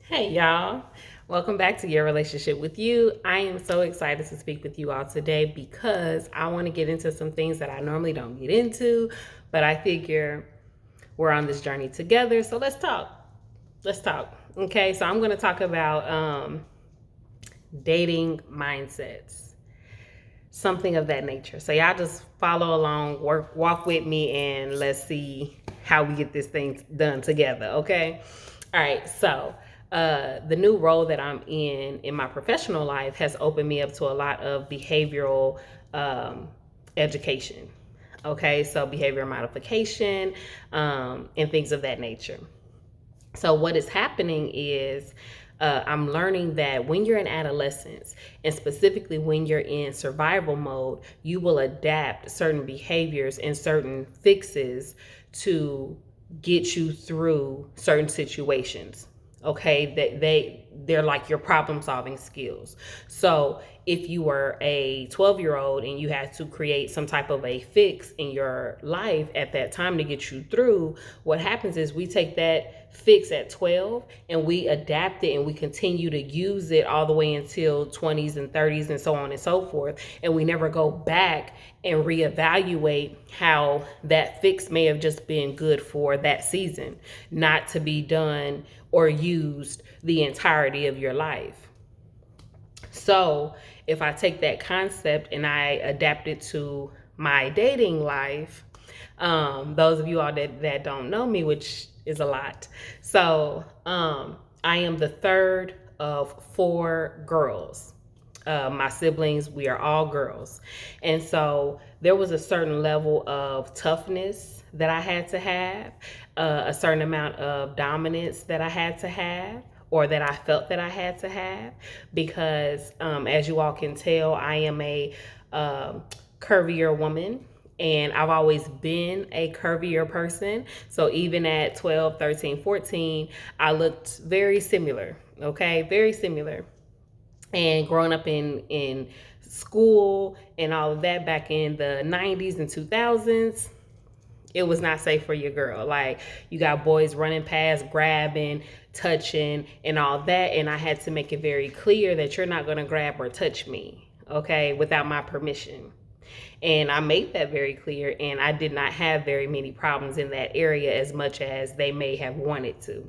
Hey, y'all. Welcome back to Your Relationship with You. I am so excited to speak with you all today because I want to get into some things that I normally don't get into, but I figure we're on this journey together. So let's talk. Let's talk. Okay, so I'm going to talk about dating mindsets, something of that nature. So y'all just follow along, walk with me, and let's see how we get this thing done together. Okay. All right. So the new role that I'm in my professional life has opened me up to a lot of behavioral education. Okay, so behavior modification and things of that nature. So, what is happening is I'm learning that when you're in adolescence, and specifically when you're in survival mode, you will adapt certain behaviors and certain fixes to get you through certain situations. Okay, they're like your problem solving skills. So if you were a 12-year-old and you had to create some type of a fix in your life at that time to get you through, what happens is we take that fix at 12 and we adapt it and we continue to use it all the way until 20s and 30s and so on and so forth, and we never go back and reevaluate how that fix may have just been good for that season, not to be done or used the entirety of your life. So if I take that concept and I adapt it to my dating life, those of you all that don't know me, which is a lot. So I am the third of four girls. My siblings, we are all girls. And so there was a certain level of toughness that I had to have, a certain amount of dominance that I had to have, or that I felt that I had to have, because as you all can tell, I am a curvier woman. And I've always been a curvier person. So even at 12, 13, 14, I looked very similar. Okay, very similar. And growing up in school and all of that back in the 90s and 2000s, it was not safe for your girl. Like, you got boys running past, grabbing, touching, and all that. And I had to make it very clear that you're not going to grab or touch me, okay, without my permission. And I made that very clear, and I did not have very many problems in that area as much as they may have wanted to.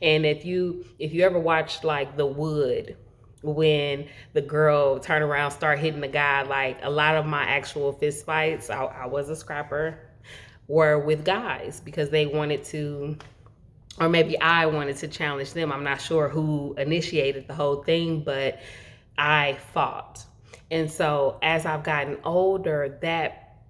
And if you ever watched like The Wood, when the girl turn around, start hitting the guy, like a lot of my actual fist fights, I was a scrapper, were with guys because they wanted to, or maybe I wanted to challenge them. I'm not sure who initiated the whole thing, but I fought. And so as I've gotten older, that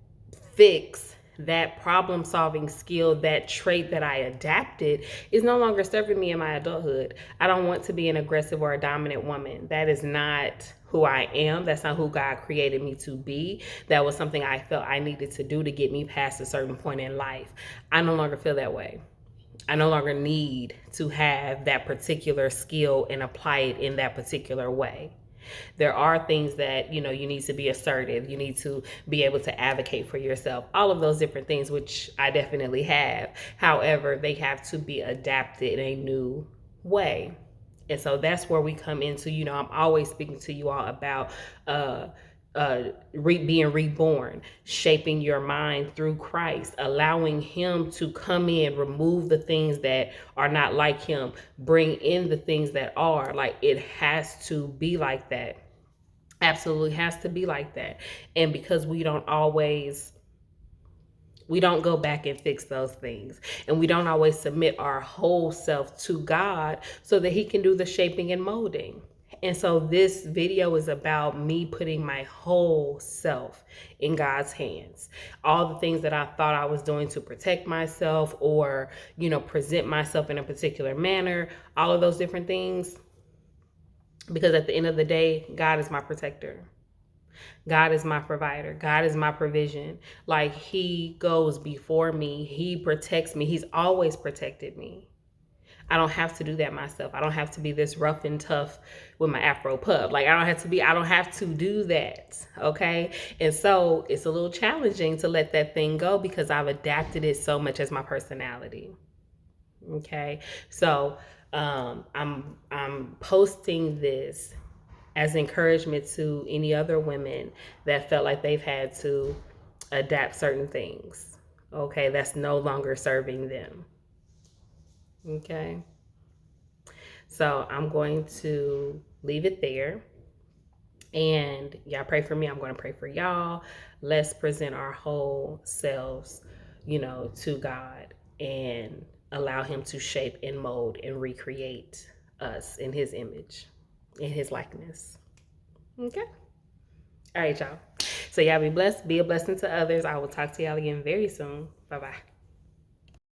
fix, that problem solving skill, that trait that I adapted is no longer serving me in my adulthood. I don't want to be an aggressive or a dominant woman. That is not who I am. That's not who God created me to be. That was something I felt I needed to do to get me past a certain point in life. I no longer feel that way. I no longer need to have that particular skill and apply it in that particular way. There are things that, you need to be assertive. You need to be able to advocate for yourself. All of those different things, which I definitely have. However, they have to be adapted in a new way. And so that's where we come into, I'm always speaking to you all about being reborn, shaping your mind through Christ, allowing Him to come in, remove the things that are not like Him, bring in the things that are. Like, it has to be like that. Absolutely has to be like that. And because we don't go back and fix those things. And we don't always submit our whole self to God so that He can do the shaping and molding. And so this video is about me putting my whole self in God's hands. All the things that I thought I was doing to protect myself or, present myself in a particular manner, all of those different things. Because at the end of the day, God is my protector. God is my provider. God is my provision. Like, He goes before me. He protects me. He's always protected me. I don't have to do that myself. I don't have to be this rough and tough with my Afro puff. Like, I don't have to do that. Okay. And so it's a little challenging to let that thing go because I've adapted it so much as my personality. Okay. So I'm posting this as encouragement to any other women that felt like they've had to adapt certain things. Okay, that's no longer serving them. Okay. So I'm going to leave it there. And y'all pray for me. I'm going to pray for y'all. Let's present our whole selves, to God and allow Him to shape and mold and recreate us in His image, in His likeness. Okay. All right, y'all. So y'all be blessed. Be a blessing to others. I will talk to y'all again very soon. Bye bye.